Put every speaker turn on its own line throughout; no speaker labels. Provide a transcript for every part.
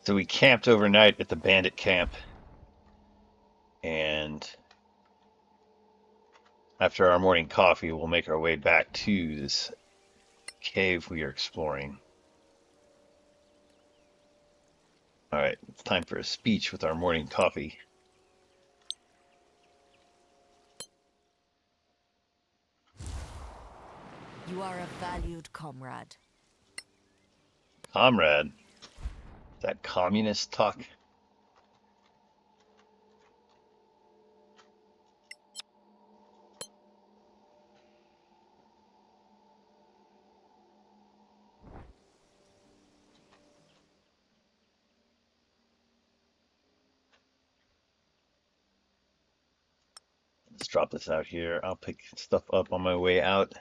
So we camped overnight at the bandit camp, and after our morning coffee, we'll make our way back to this cave we are exploring. All right, it's time for a speech with our morning coffee.
You are a valued comrade.
Comrade, that communist talk? Let's drop this out here. I'll pick stuff up on my way out.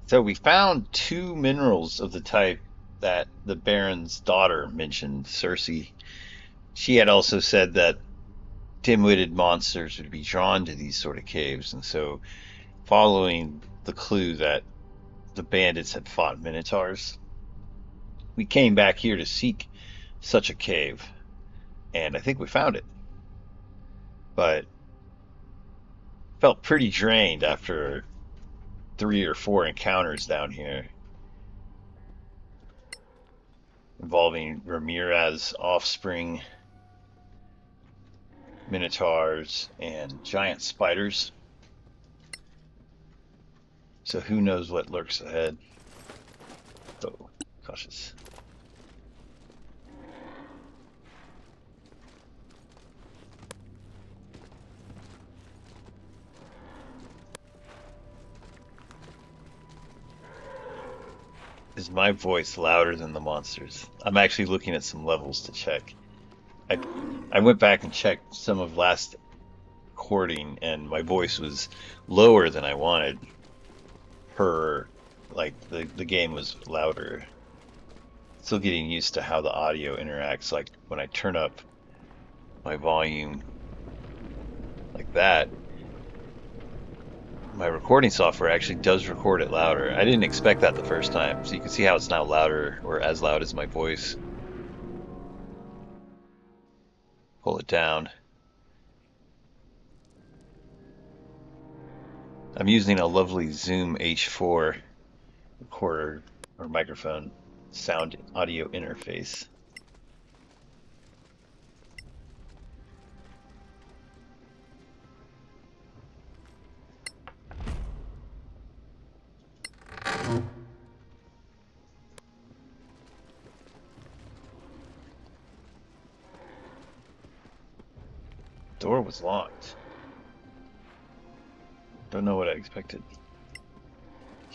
So we found two minerals of the type that the Baron's daughter mentioned, Circe. She had also said that dim-witted monsters would be drawn to these sort of caves, and so following the clue that the bandits had fought Minotaurs, we came back here to seek such a cave, and I think we found it. But felt pretty drained after 3 or 4 encounters down here involving Ramirez offspring, Minotaurs, and giant spiders. So who knows what lurks ahead. So cautious. Is my voice louder than the monsters? I'm actually looking at some levels to check. I I went back and checked some of last recording, and my voice was lower than I wanted. Per, like the game was louder. Still getting used to how the audio interacts. Like when I turn up my volume like that, my recording software actually does record it louder. I didn't expect that the first time, so you can see how it's now louder or as loud as my voice. Pull it down. I'm using a lovely Zoom H4 recorder or microphone sound audio interface. Door was locked. Don't know what I expected.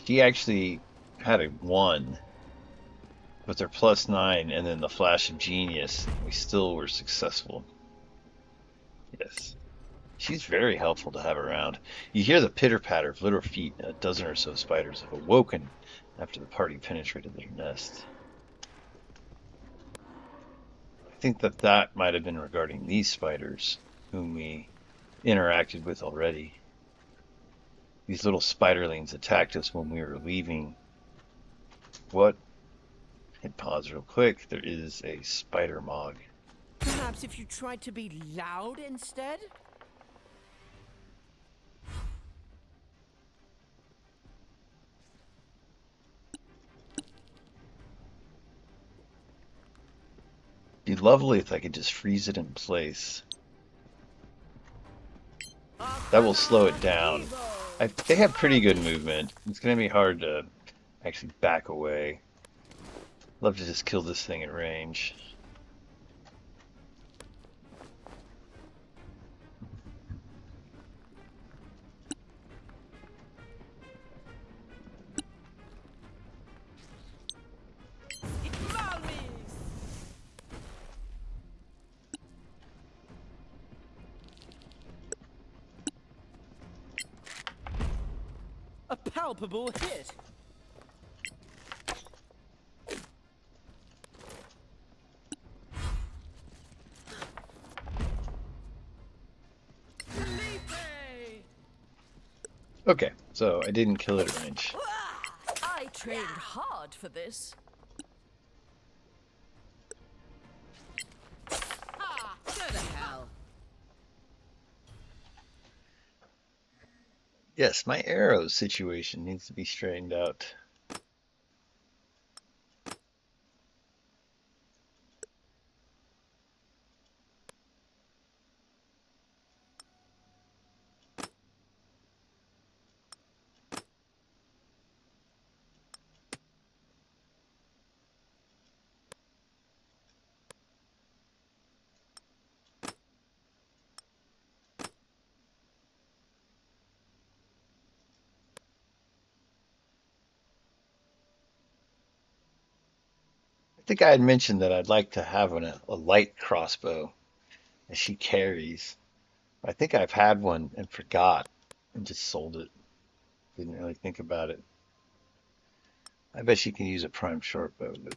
She actually had a 1 with her +9 and then the flash of genius. We still were successful. Yes. She's very helpful to have around. You hear the pitter-patter of little feet, and a dozen or so spiders have awoken after the party penetrated their nest. I think that might have been regarding these spiders, whom we interacted with already. These little spiderlings attacked us when we were leaving. What? Hit pause real quick. There is a spider mog.
Perhaps if you tried to be loud instead?
It'd be lovely if I could just freeze it in place. That will slow it down. They have pretty good movement. It's going to be hard to actually back away. Love to just kill this thing at range.
A palpable hit.
Okay, so I didn't kill it at range.
trained hard for this.
Ah, go to hell.
Yes, my arrow situation needs to be straightened out. I think I had mentioned that I'd like to have a light crossbow that she carries. I think I've had one and forgot and just sold it. Didn't really think about it. I bet she can use a prime short bow, but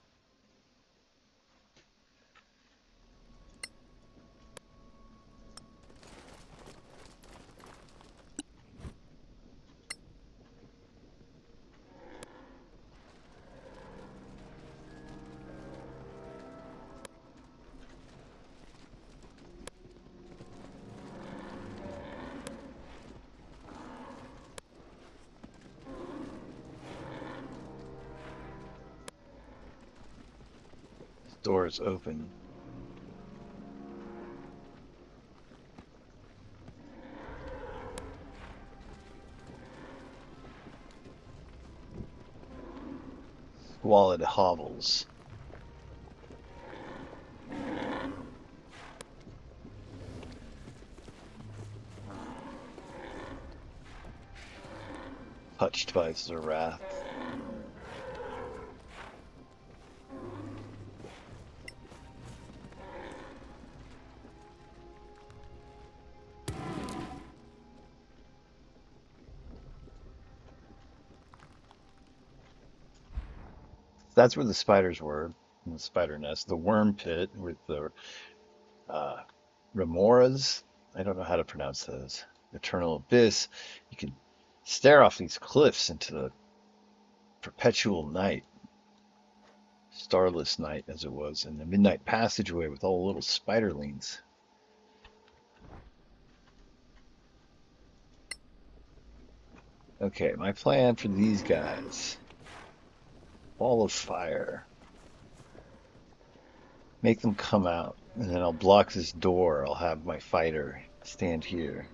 this door is open. Squalid hovels. Touched by Zerath. That's where the spiders were, in the spider nest. The worm pit with the uh, remoras. I don't know how to pronounce those. Eternal abyss. You can stare off these cliffs into the perpetual night, starless night as it was, and the midnight passageway with all the little spiderlings. Okay, my plan for these guys. Ball of fire. Make them come out, and then I'll block this door. I'll have my fighter stand here.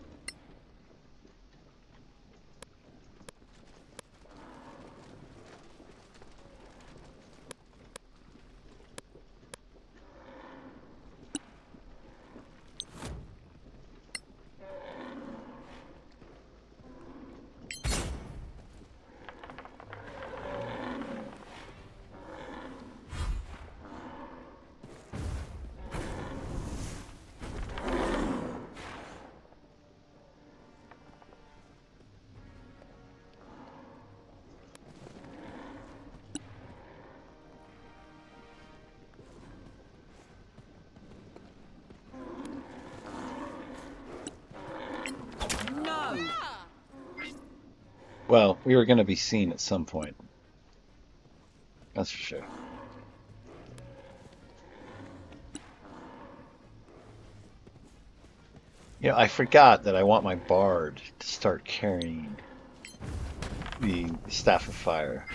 No!
Well, we were going to be seen at some point. That's for sure. I forgot that I want my bard to start carrying the staff of fire.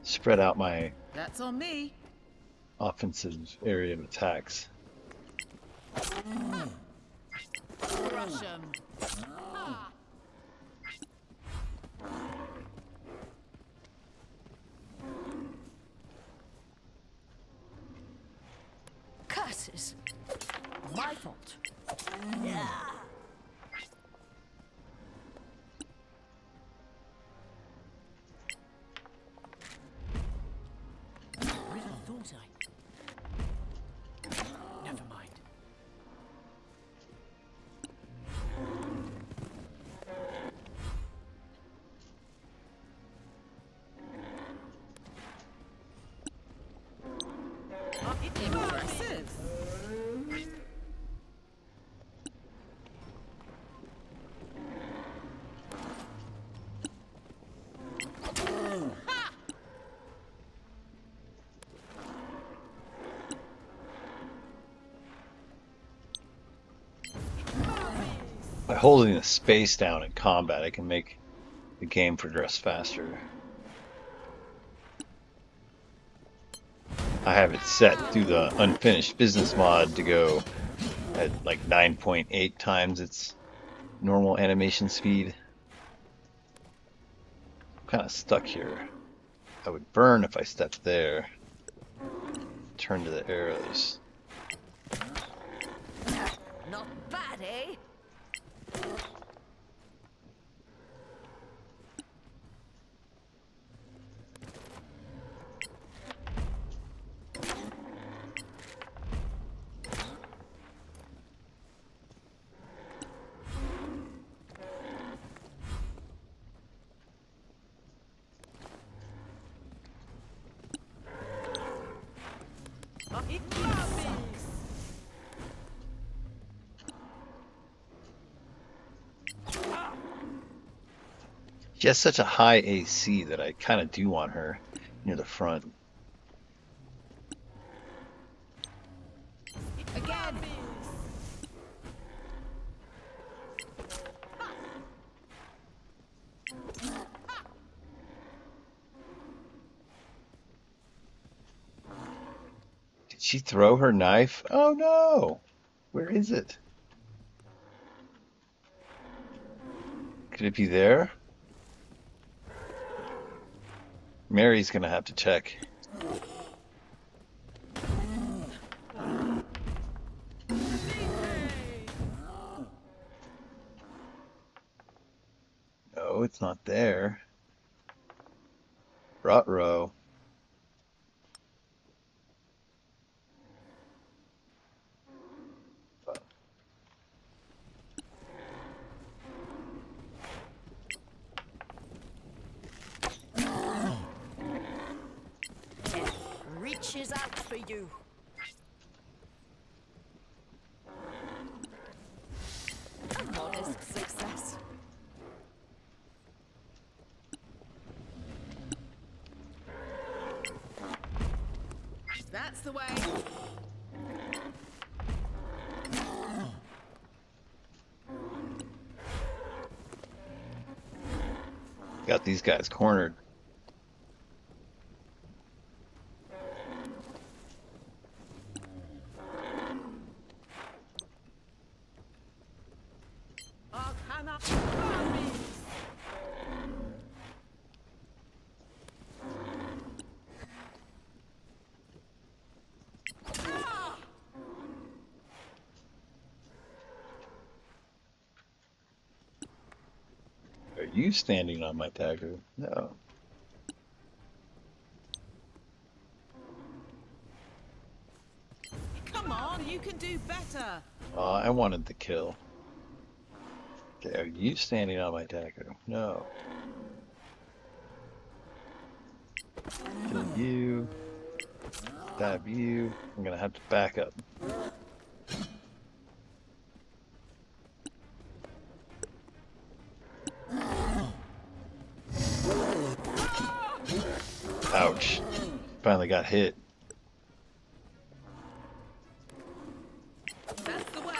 Spread out my
That's on me.
offensive area of attacks.
Crush 'em.
Curses. My fault.
Really thought I. Never mind.
Impressive.
By holding the space down in combat, I can make the game progress faster. I have it set through the unfinished business mod to go at like 9.8 times its normal animation speed. I'm kind of stuck here. I would burn if I stepped there. Turn to the arrows.
Not bad, eh?
She has such a high AC that I kind of do want her near the front.
Again.
Did she throw her knife? Oh no! Where is it? Could it be there? Mary's gonna have to check. No, it's not there. Ruh-roh.
Reaches out for you. A modest success.
That's the way.
Got these guys cornered.
Arcana.
Are you standing on my dagger? No.
Come on, you can do better.
I wanted the kill. Okay, are you standing on my dagger? No. Kill you. Stab you. I'm gonna have to back up. Ouch. Finally got hit.
That's the way.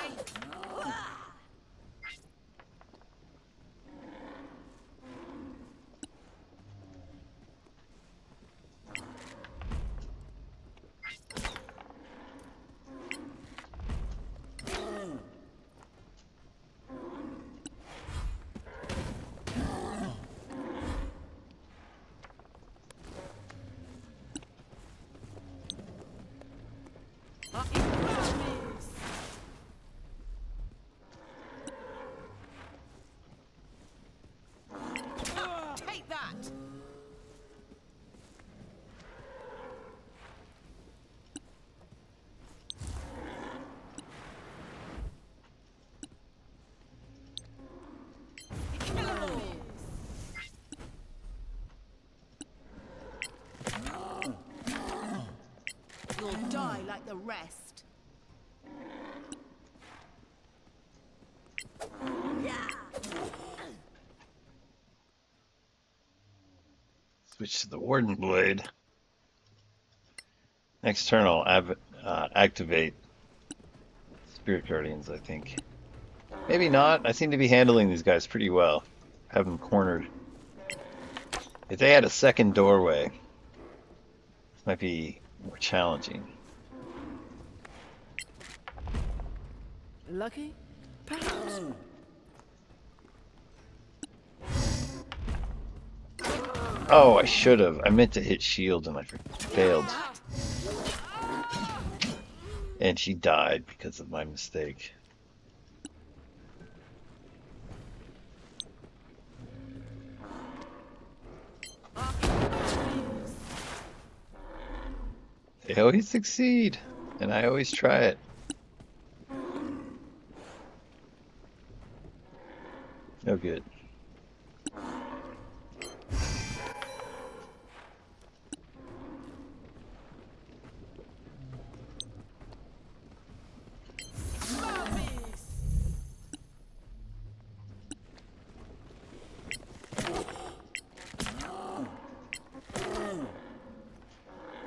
Take that. Kill. You'll die like the rest.
Switch to the Warden Blade. Next turn I'll activate Spirit Guardians, I think. Maybe not. I seem to be handling these guys pretty well. Have them cornered. If they had a second doorway, this might be more challenging.
Lucky? Perhaps.
Oh, I should have. I meant to hit shield and I failed. And she died because of my mistake. They always succeed, and I always try it. No good.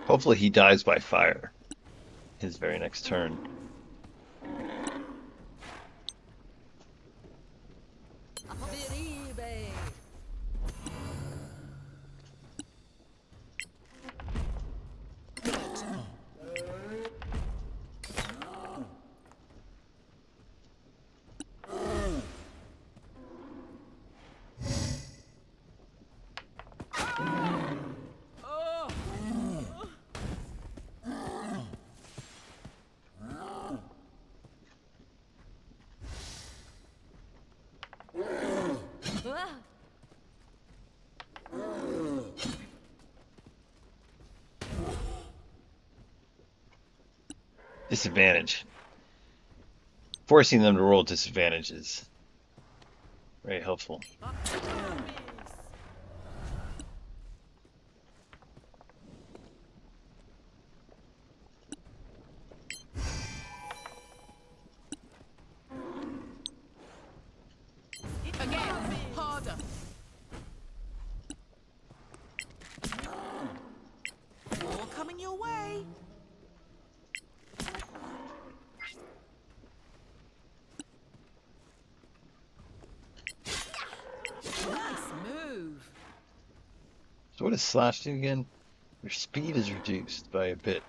Hopefully he dies by fire his very next turn.
Biribe. Ah,
Disadvantage. Forcing them to roll disadvantage is very helpful.
Again, harder. More coming your way. Nice move.
So what does slash do again? Your speed is reduced by a bit.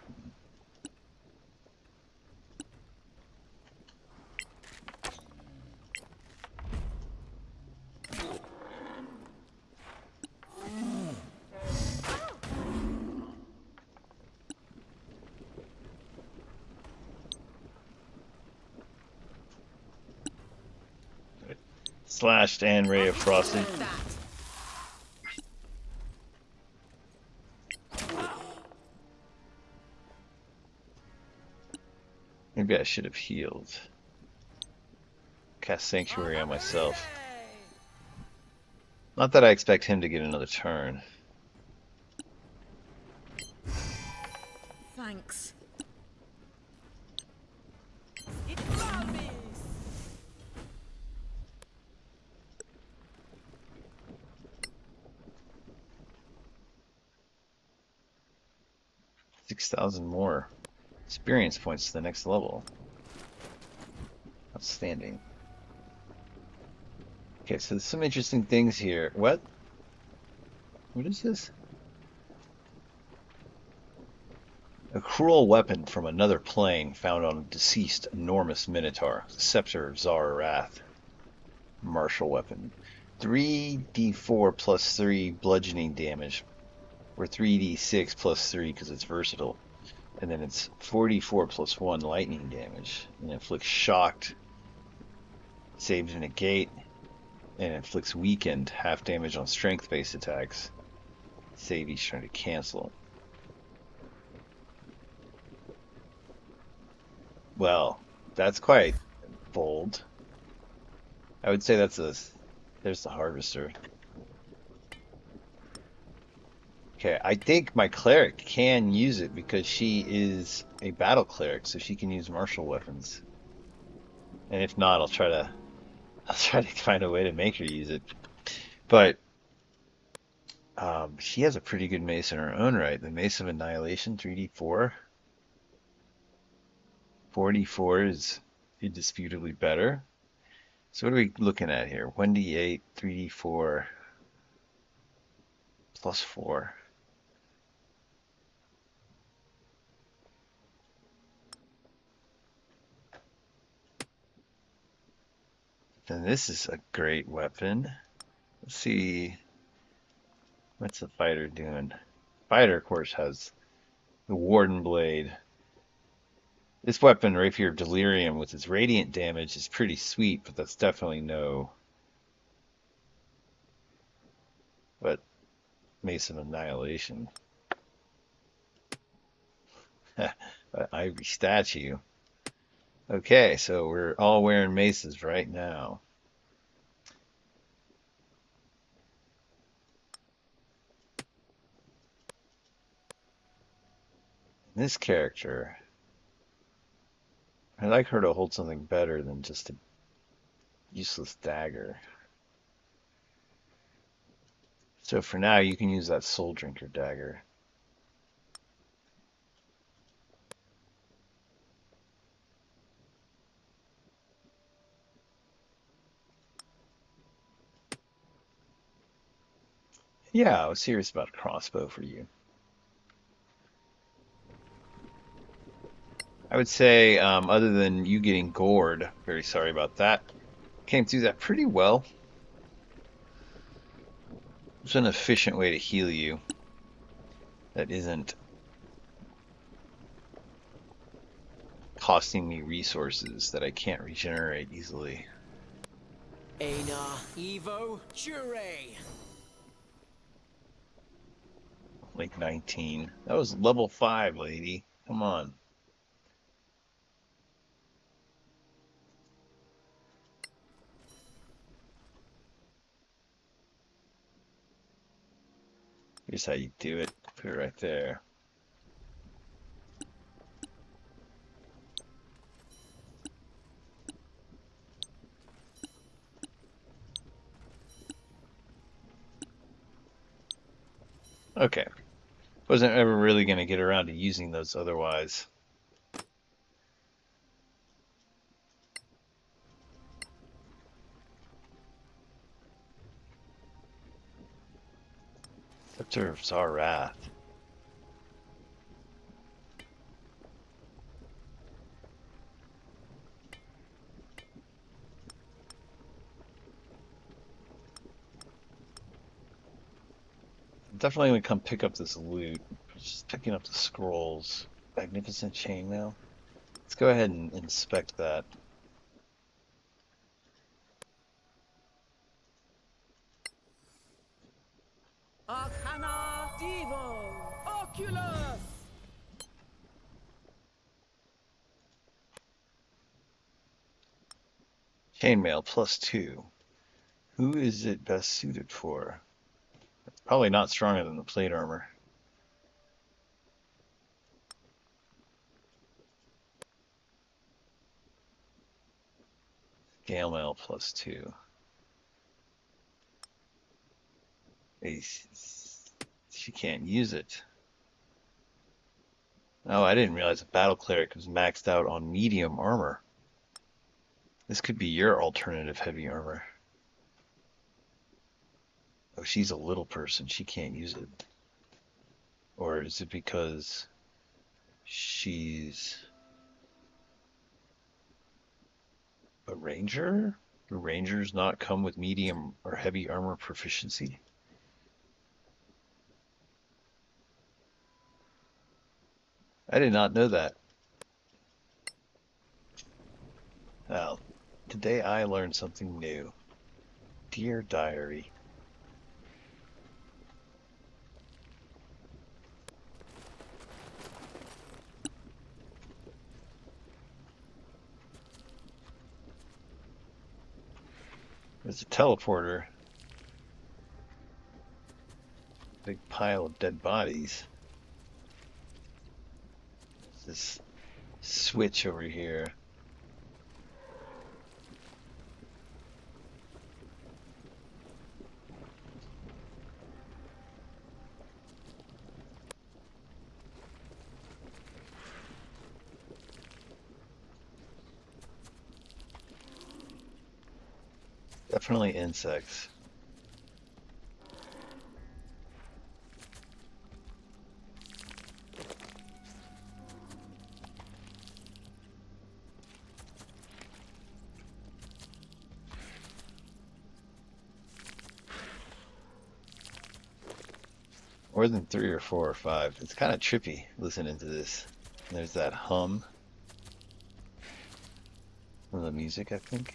Slashed and ray of frosted.
That.
Maybe I should have healed. Cast Sanctuary on myself. Not that I expect him to get another turn.
Thanks. It flourishes.
$6,000 more experience points to the next level. Outstanding. Okay, so there's some interesting things here. What? What is this? A cruel weapon from another plane found on a deceased enormous Minotaur. Scepter of Zara Wrath. Martial weapon. 3d4 plus 3 bludgeoning damage. Or 3d6 plus 3 because it's versatile. And then it's 44 plus 1 lightning damage. And inflicts shocked. Saves and negate. And inflicts weakened. Half damage on strength based attacks. Save each turn to cancel. Well, that's quite bold. I would say that's a. There's the Harvester. Okay, I think my cleric can use it because she is a battle cleric, so she can use martial weapons. And if not, I'll try to find a way to make her use it. But she has a pretty good mace in her own right. The Mace of Annihilation, 3d4. 44 is indisputably better. So what are we looking at here? 1d8, 3d4, plus 4. And this is a great weapon. Let's see. What's the fighter doing? Fighter, of course, has the Warden Blade. This weapon, Rapier of Delirium, with its radiant damage, is pretty sweet, but that's definitely no. But Mace of Annihilation. Ivory statue. Okay, so we're all wearing maces right now. This character, I'd like her to hold something better than just a useless dagger. So for now, you can use that Soul Drinker dagger. Yeah, I was serious about a crossbow for you. I would say, other than you getting gored, very sorry about that, came through that pretty well. It's an efficient way to heal you that isn't costing me resources that I can't regenerate easily.
Aina Evo Jure.
Like 19. That was level 5, lady. Come on. Here's how you do it. Put it right there. Okay. Wasn't ever really going to get around to using those otherwise. Scepter of Zarath. Definitely gonna come pick up this loot. Just picking up the scrolls. Magnificent chainmail. Let's go ahead and inspect that.
Arcana Devo Oculus.
Chainmail +2. Who is it best suited for? It's probably not stronger than the plate armor. Scale mail +2. She can't use it. Oh, I didn't realize a battle cleric was maxed out on medium armor. This could be your alternative heavy armor. Oh, she's a little person. She can't use it. Or is it because she's a ranger? Do rangers not come with medium or heavy armor proficiency? I did not know that. Well, today I learned something new. Dear Diary. There's a teleporter. Big pile of dead bodies. This switch over here. Definitely insects. More than 3 or 4 or 5. It's kind of trippy listening to this. There's that hum from the music, I think.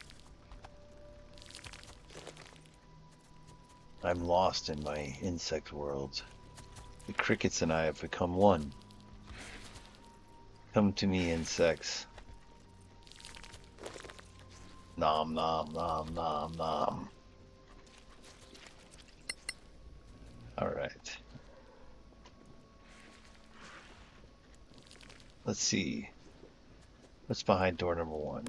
I'm lost in my insect world. The crickets and I have become one. Come to me, insects. Nom nom nom nom nom. Alright. Let's see. What's behind door number 1?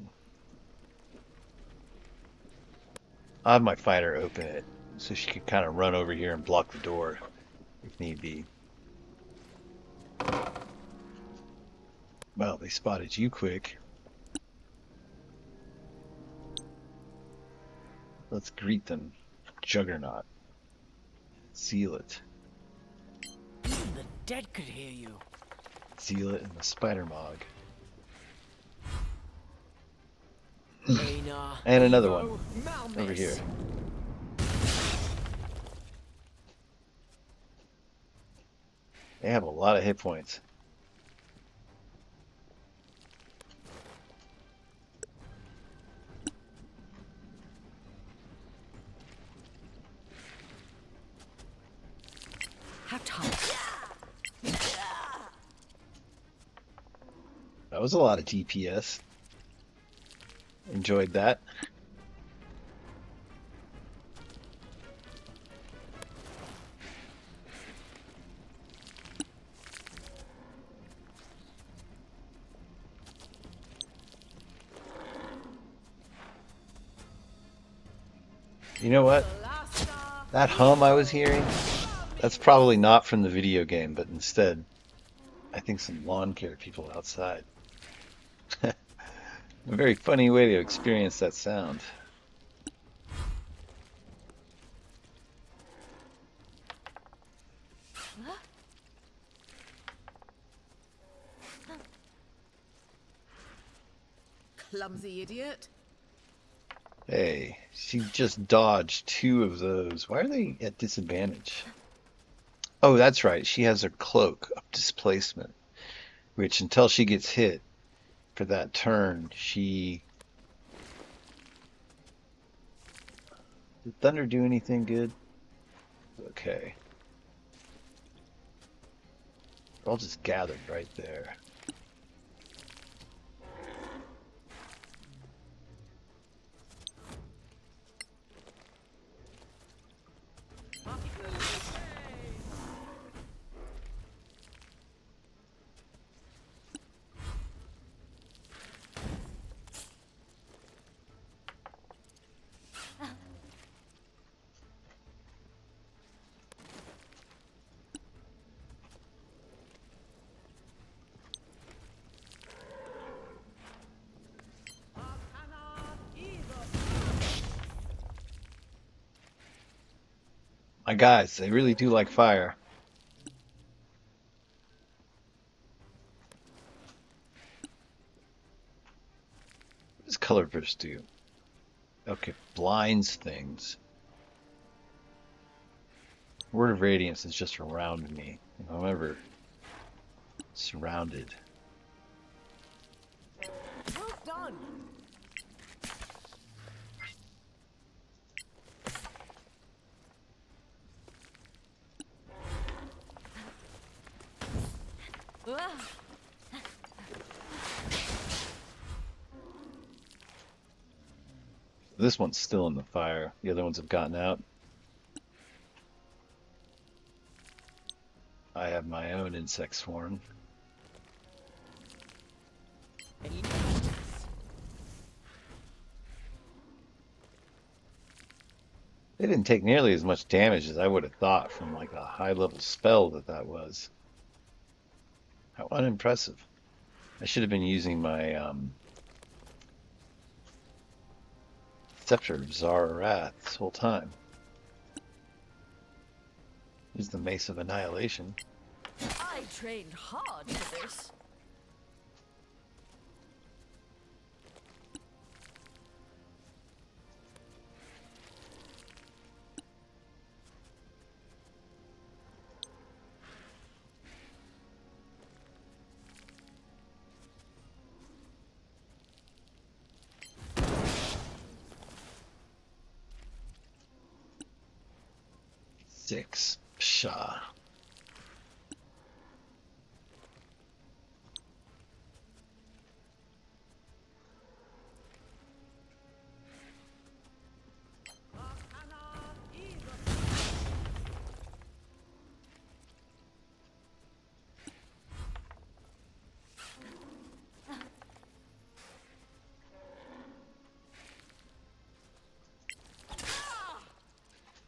I'll have my fighter open it so she could kind of run over here and block the door if need be. Well, they spotted you quick. Let's greet them. Juggernaut. Seal it.
Even the dead could hear you.
Seal it in the spider mog.
Aina,
And another
Evo,
one
Malmis.
over here. They have a lot of hit points.
How tough.
That was a lot of DPS. Enjoyed that. You know what?
Solasta.
That hum I was hearing, that's probably not from the video game, but instead, I think some lawn care people outside. A very funny way to experience that sound.
Clumsy idiot.
Hey, she just dodged 2 of those. Why are they at disadvantage? Oh, that's right. She has her cloak of displacement, which until she gets hit for that turn, she... Did Thunder do anything good? Okay. They're all just gathered right there. My guys, they really do like fire. What does color burst do? Okay, blinds things. Word of Radiance is just around me. If I'm ever surrounded.
Well done.
This one's still in the fire. The other ones have gotten out. I have my own insect swarm. They didn't take nearly as much damage as I would have thought from like a high level spell that was. How unimpressive. I should have been using my Scepter of Zararath this whole time. Here's the Mace of Annihilation.
I trained hard for this.
Six. Pshaw.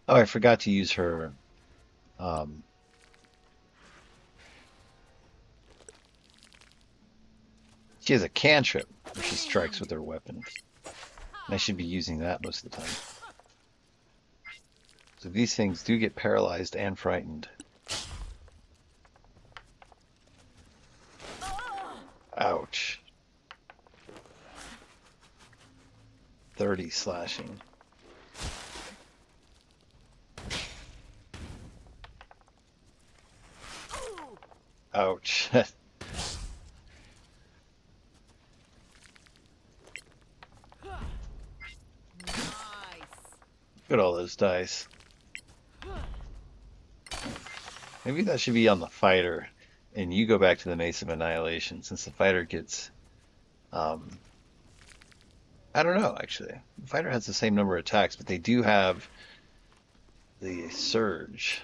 Oh, I forgot to use her. Um, she has a cantrip where she strikes with her weapon. And I should be using that most of the time. So these things do get paralyzed and frightened. Ouch. 30 slashing. Ouch. Look at all those dice. Maybe that should be on the fighter, and you go back to the Mace of Annihilation, since the fighter gets, um, I don't know, actually. The fighter has the same number of attacks, but they do have the surge.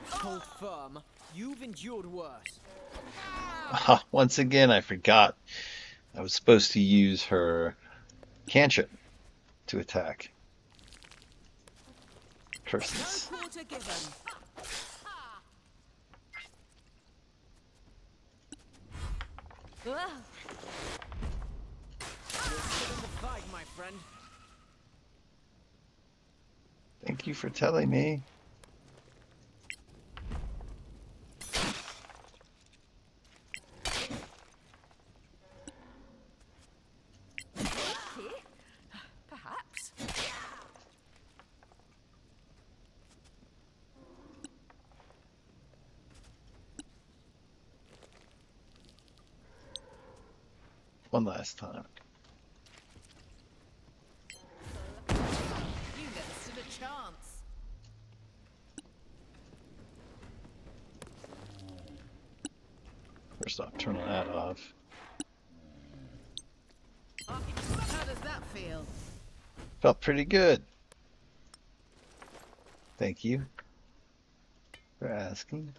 Hold firm. You've endured worse.
Once again, I forgot I was supposed to use her cantrip to attack. Curses.
Quarter given.
Ugh.
You're still in the fight, my friend.
Thank you for telling me.
Okay. Perhaps.
One last time.
You never stood a chance.
First off, turn that off.
How does that feel?
Felt pretty good. Thank you for asking.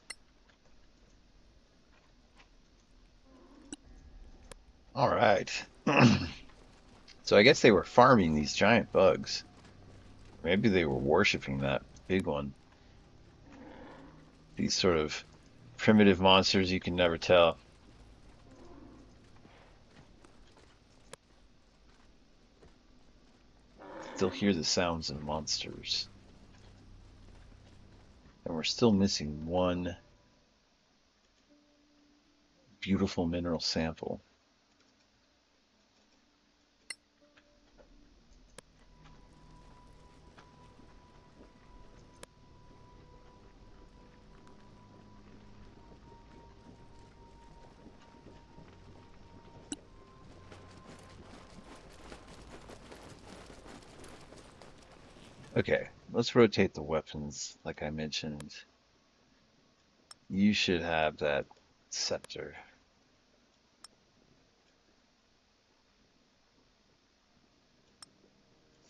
All right. So I guess they were farming these giant bugs. Maybe they were worshiping that big one. These sort of primitive monsters, you can never tell. Still hear the sounds of monsters. And we're still missing one beautiful mineral sample. Okay, let's rotate the weapons like I mentioned. You should have that scepter.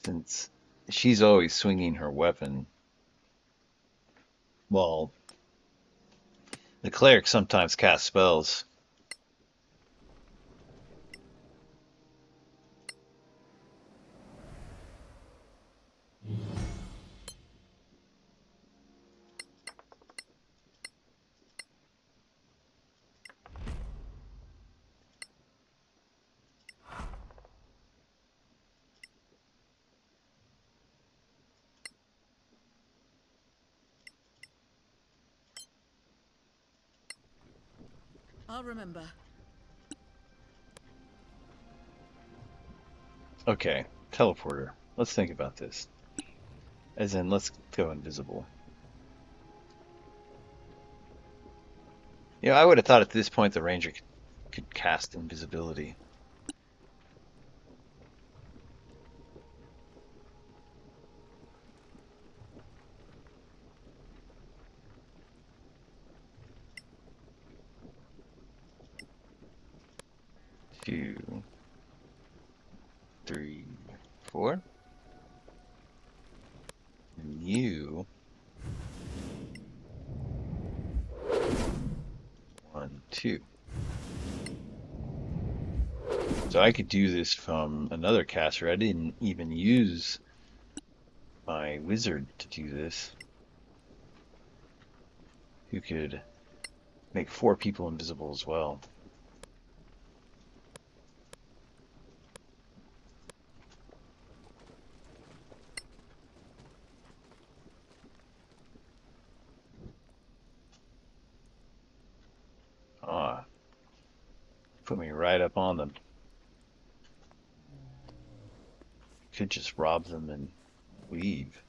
Since she's always swinging her weapon, Well, the cleric sometimes casts spells.
I'll remember.
Okay, teleporter. Let's think about this. As in, let's go invisible. I would have thought at this point the ranger could cast invisibility. Two, three, four. And you. One, two. So I could do this from another caster. I didn't even use my wizard to do this. Who could make 4 people invisible as well. Ah, put me right up on them. Could just rob them and leave.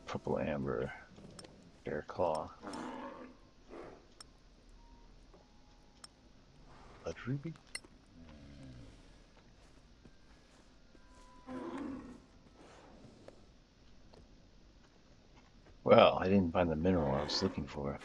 Purple amber, bear claw, blood ruby. Well, I didn't find the mineral I was looking for.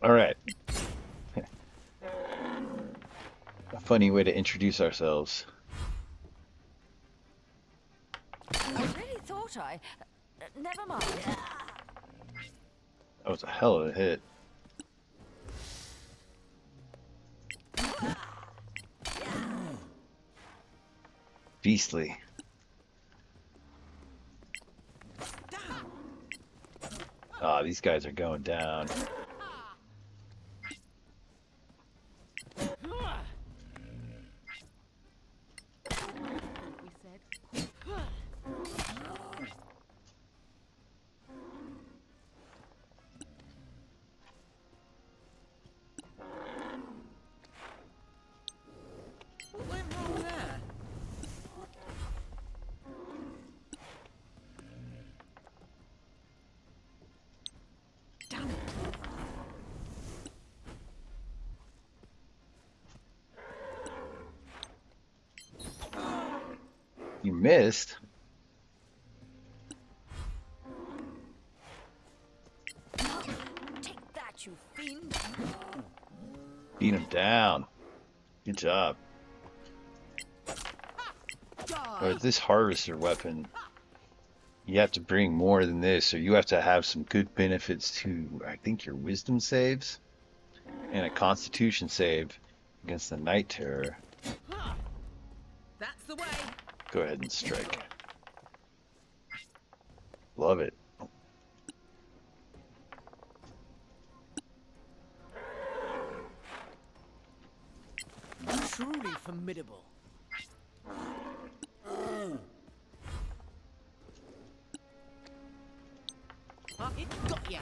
All right. A funny way to introduce ourselves.
I really thought I. Never mind.
That was a hell of a hit. Beastly. Ah, these guys are going down.
We said. What went wrong there? Damn it.
You missed.
Take that, you fiend.
Beat him down. Good job. Or
Die.
this harvester weapon, you have to bring more than this, or you have to have some good benefits to, I think, your wisdom saves and a constitution save against the night terror.
That's the way.
Go ahead and strike. Love it.
Truly formidable.
It got ya.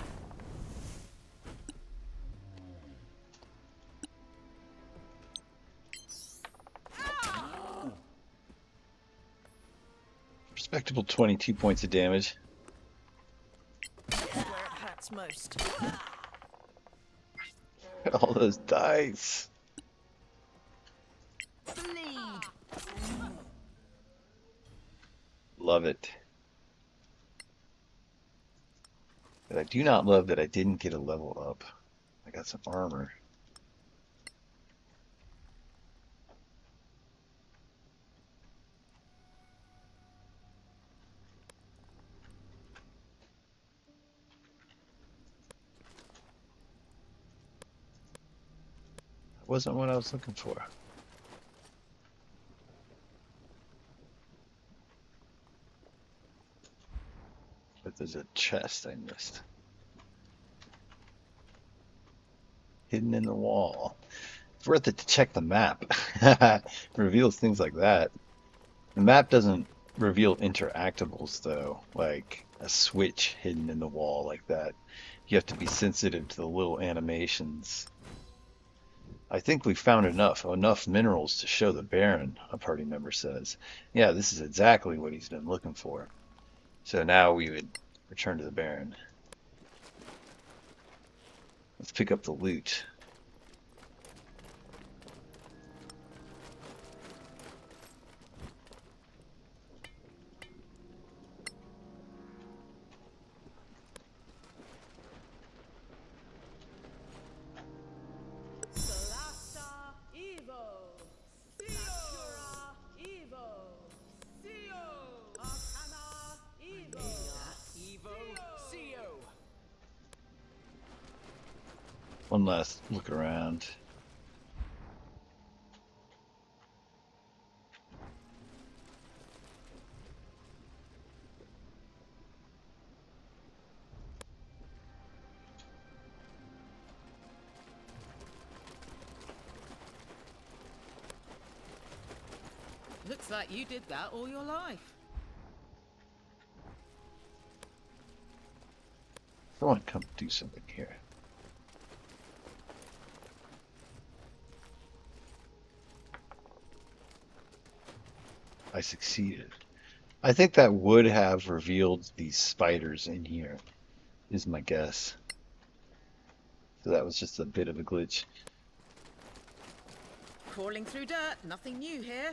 Respectable 22 points of damage.
Where it hurts most.
All those dice.
Bleed.
Love it. But I do not love that I didn't get a level up. I got some armor. That wasn't what I was looking for. But there's a chest I missed. Hidden in the wall. It's worth it to check the map. Reveals things like that. The map doesn't reveal interactables though, like a switch hidden in the wall like that. You have to be sensitive to the little animations. I think we found enough minerals to show the Baron, a party member says. Yeah, this is exactly what he's been looking for. So now we would return to the Baron. Let's pick up the loot.
Solasta, Evo. Natura, Evo. Sio. Arcana, Evo.
Evo, CO.
One last look around.
Looks like you did that all your life.
Someone come do something here. I succeeded. I think that would have revealed these spiders in here, is my guess. So that was just a bit of a glitch.
Crawling through dirt, nothing new here.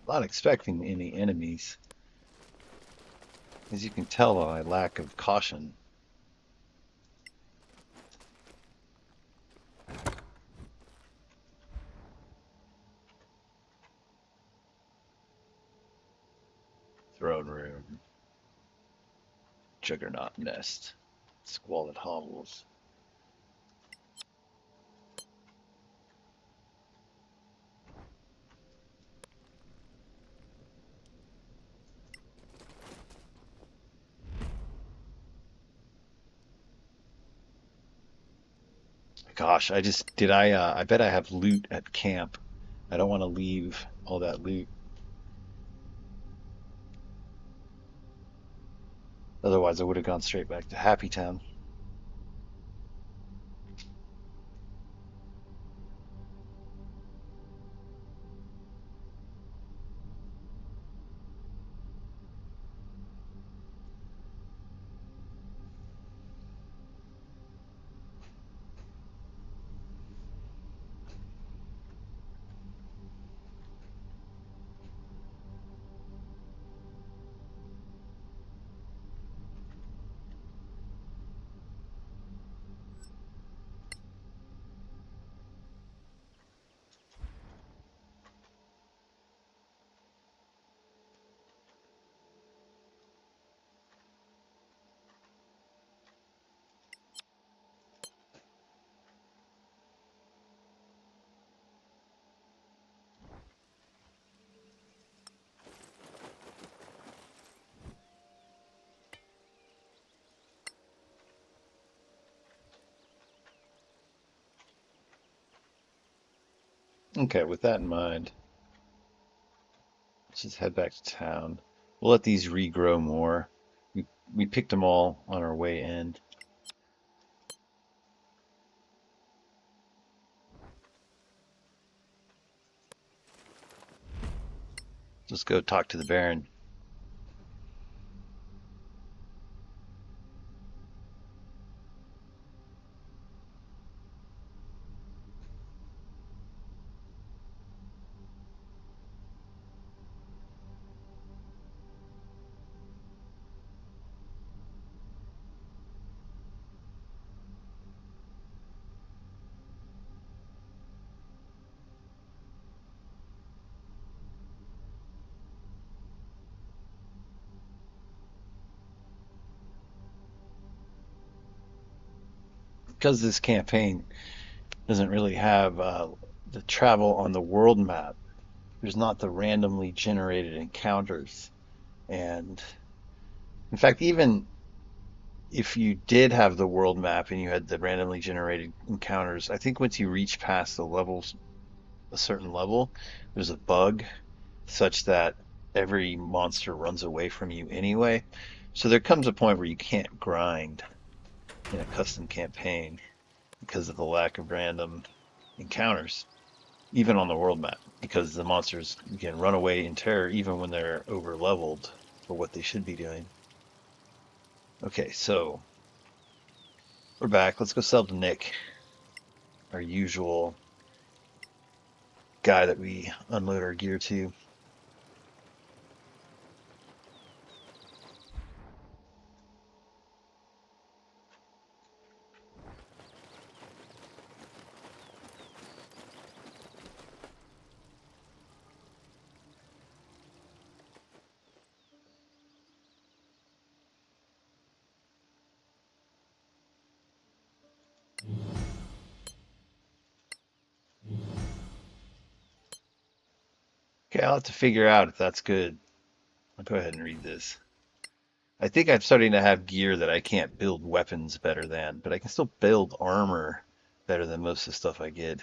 Not expecting any enemies. As you can tell by my lack of caution. Throne room. Juggernaut nest. Squalid hovels. Gosh, I bet I have loot at camp. I don't want to leave all that loot. Otherwise, I would have gone straight back to Happy Town. Okay, with that in mind, let's just head back to town. We'll let these regrow more. We picked them all on our way in. Let's go talk to the Baron. because this campaign doesn't really have the travel on the world map, there's not the randomly generated encounters. And in fact, even if you did have the world map and you had the randomly generated encounters, I think once you reach past the levels, a certain level, there's a bug such that every monster runs away from you anyway. So there comes a point where you can't grind in a custom campaign because of the lack of random encounters, even on the world map, because the monsters can run away in terror even when they're over leveled for what they should be doing. Okay, so we're back. Let's go sell to Nick, our usual guy that we unload our gear to. Okay, I'll have to figure out if that's good. I'll go ahead and read this. I think I'm starting to have gear that I can't build weapons better than, but I can still build armor better than most of the stuff I get.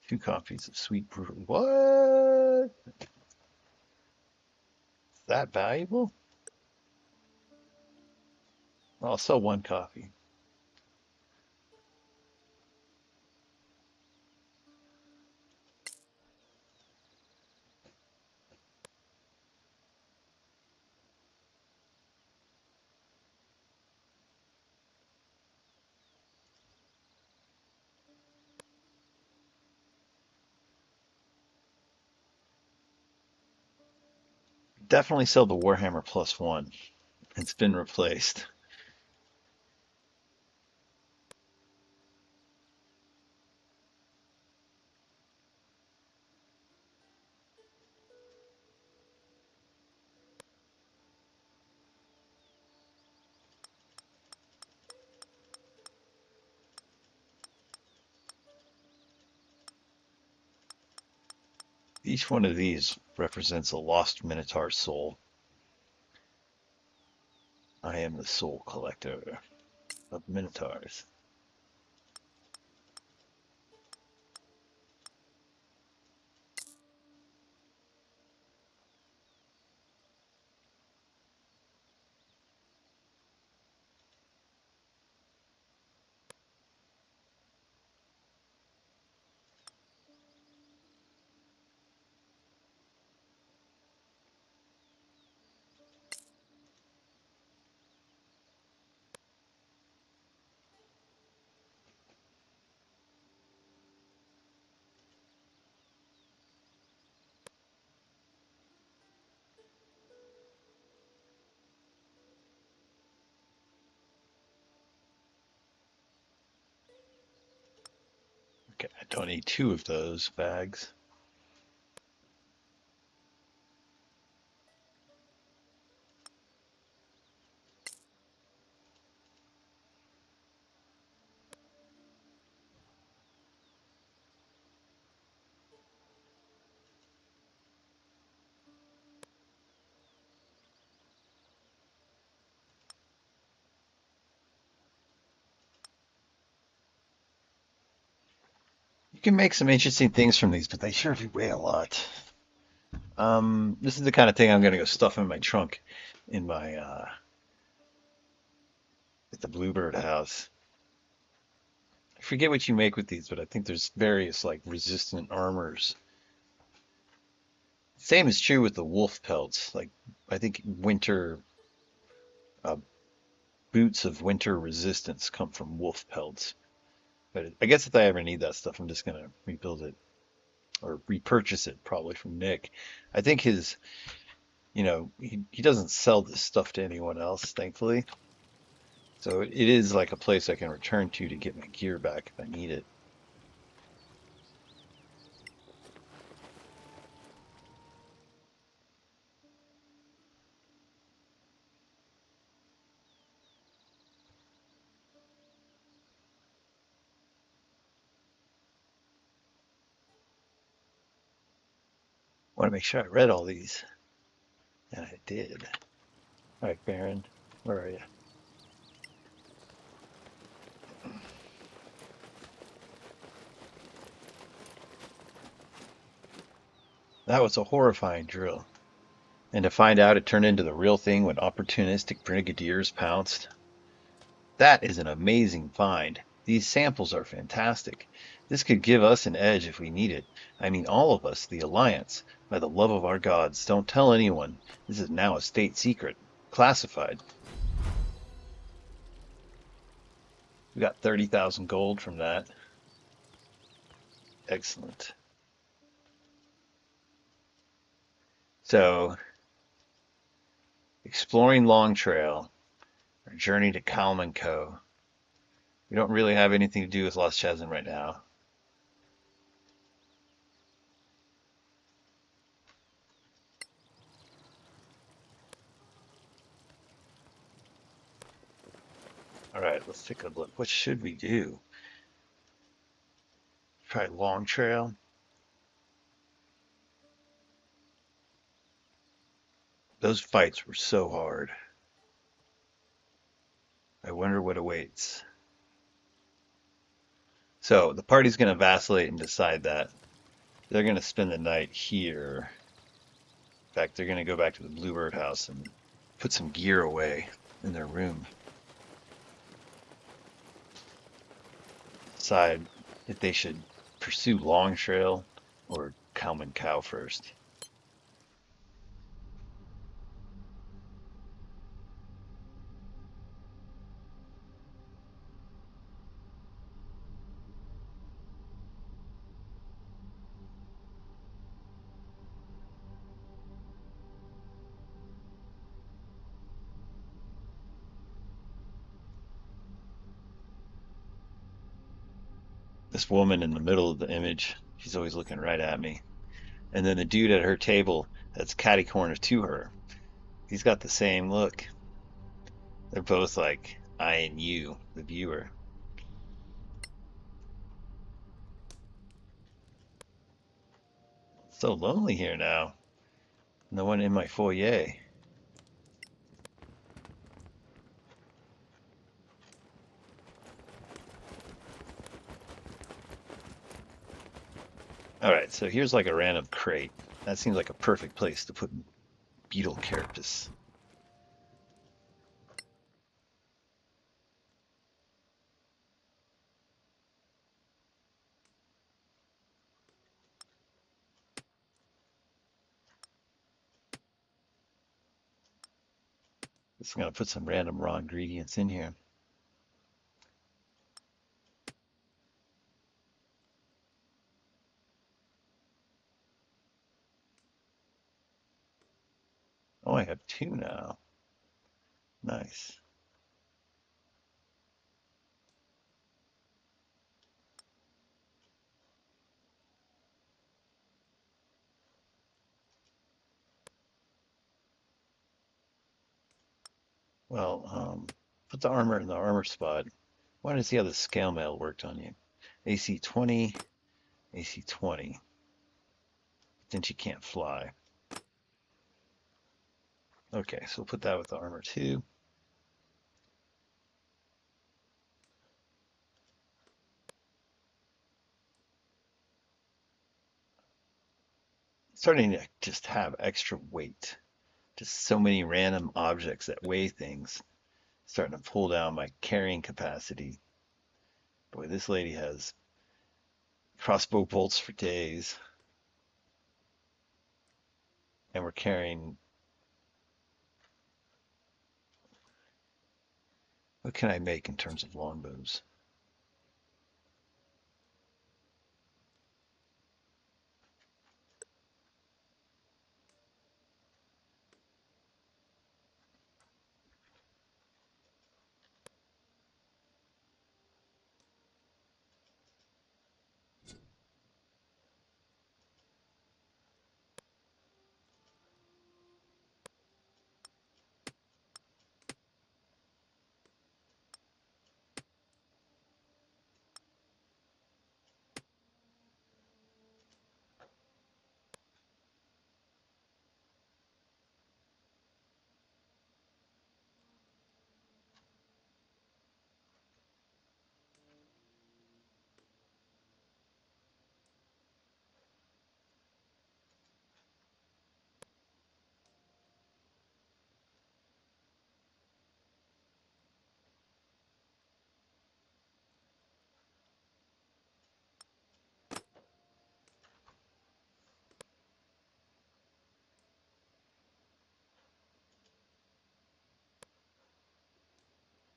2 copies of Sweet Brew. What? Is that valuable? I'll sell 1 copy. Definitely sell the Warhammer +1. It's been replaced. Each one of these represents a lost Minotaur soul. I am the soul collector of Minotaurs. Okay, I don't need 2 of those bags. You can make some interesting things from these, but they sure do weigh a lot. This is the kind of thing I'm gonna go stuff in my trunk in my at the Bluebird house. I forget what you make with these, but I think there's various like resistant armors. Same is true with the wolf pelts. Like I think winter uh, boots of winter resistance come from wolf pelts. But I guess if I ever need that stuff, I'm just gonna rebuild it or repurchase it probably from Nick. I think his, he doesn't sell this stuff to anyone else, thankfully. So it is like a place I can return to get my gear back if I need it. want to make sure I read all these. And I did. All right, Baron, where are you? That was a horrifying drill. And to find out it turned into the real thing when opportunistic brigadiers pounced. That is an amazing find. These samples are fantastic. This could give us an edge if we need it. I mean, all of us, the Alliance. By the love of our gods, don't tell anyone. This is now a state secret. Classified. We got 30,000 gold from that. Excellent. So, exploring Long Trail, our journey to Kalman Co. We don't really have anything to do with Lost Chasm right now. All right, let's take a look. What should we do? Try Long Trail. Those fights were so hard. I wonder what awaits. So the party's going to vacillate and decide that. They're going to spend the night here. In fact, they're going to go back to the Bluebird house and put some gear away in their room. Decide if they should pursue Long Trail or Kalman Cow first. This woman in the middle of the image, she's always looking right at me. And then the dude at her table that's catty corner to her, he's got the same look. They're both like eyeing you, the viewer. It's so lonely here now. No one in my foyer. All right, so here's like a random crate. That seems like a perfect place to put beetle carapace. Just gonna put some random raw ingredients in here. Oh, I have two now. Nice. Well, put the armor in the armor spot. Want to see how the scale mail worked on you. AC 20, AC 20. Then she can't fly. Okay, so we'll put that with the armor too. Starting to just have extra weight. Just so many random objects that weigh things. Starting to pull down my carrying capacity. Boy, this lady has crossbow bolts for days. And we're carrying. What can I make in terms of longbows?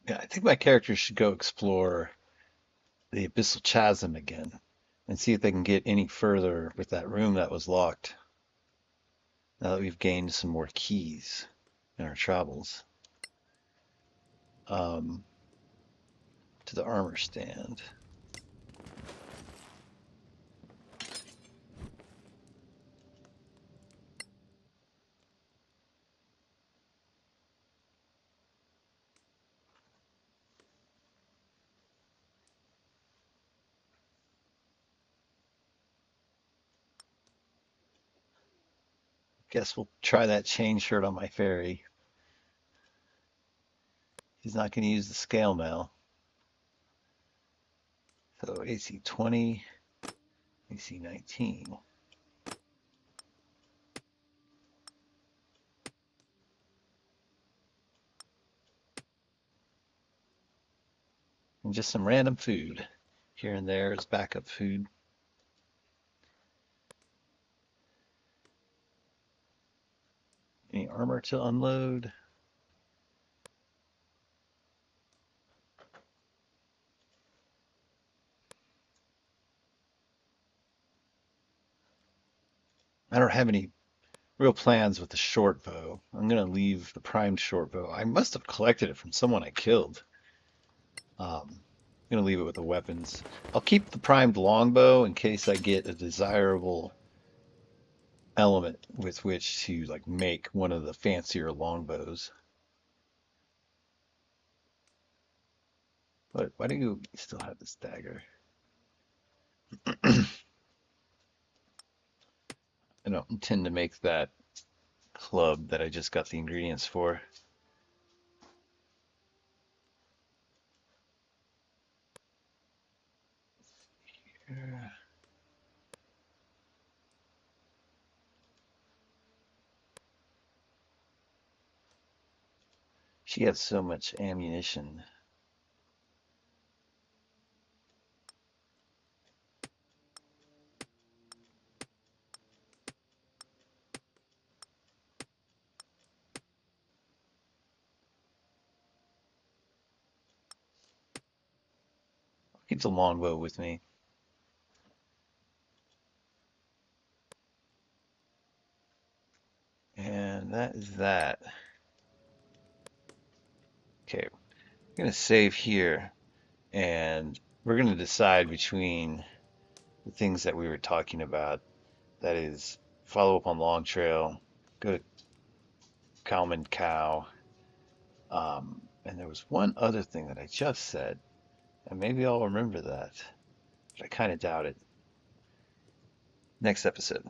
Yeah, I think my characters should go explore the Abyssal Chasm again and see if they can get any further with that room that was locked now that we've gained some more keys in our travels. Um, to the armor stand. Guess we'll try that chain shirt on my fairy. He's not going to use the scale mail. So AC 20, AC 19. And just some random food here and there as backup food. Any armor to unload? I don't have any real plans with the short bow. I'm going to leave the primed short bow. I must have collected it from someone I killed. I'm going to leave it with the weapons. I'll keep the primed longbow in case I get a desirable element with which to like make one of the fancier longbows. But why do you still have this dagger? I don't intend to make that club that I just got the ingredients for. She has so much ammunition. I'll keep the longbow with me. And that is that. Okay, I'm going to save here and we're going to decide between the things that we were talking about. That is, follow up on Long Trail, go to Cowman Cow. And there was one other thing that I just said, and maybe I'll remember that, but I kind of doubt it. Next episode.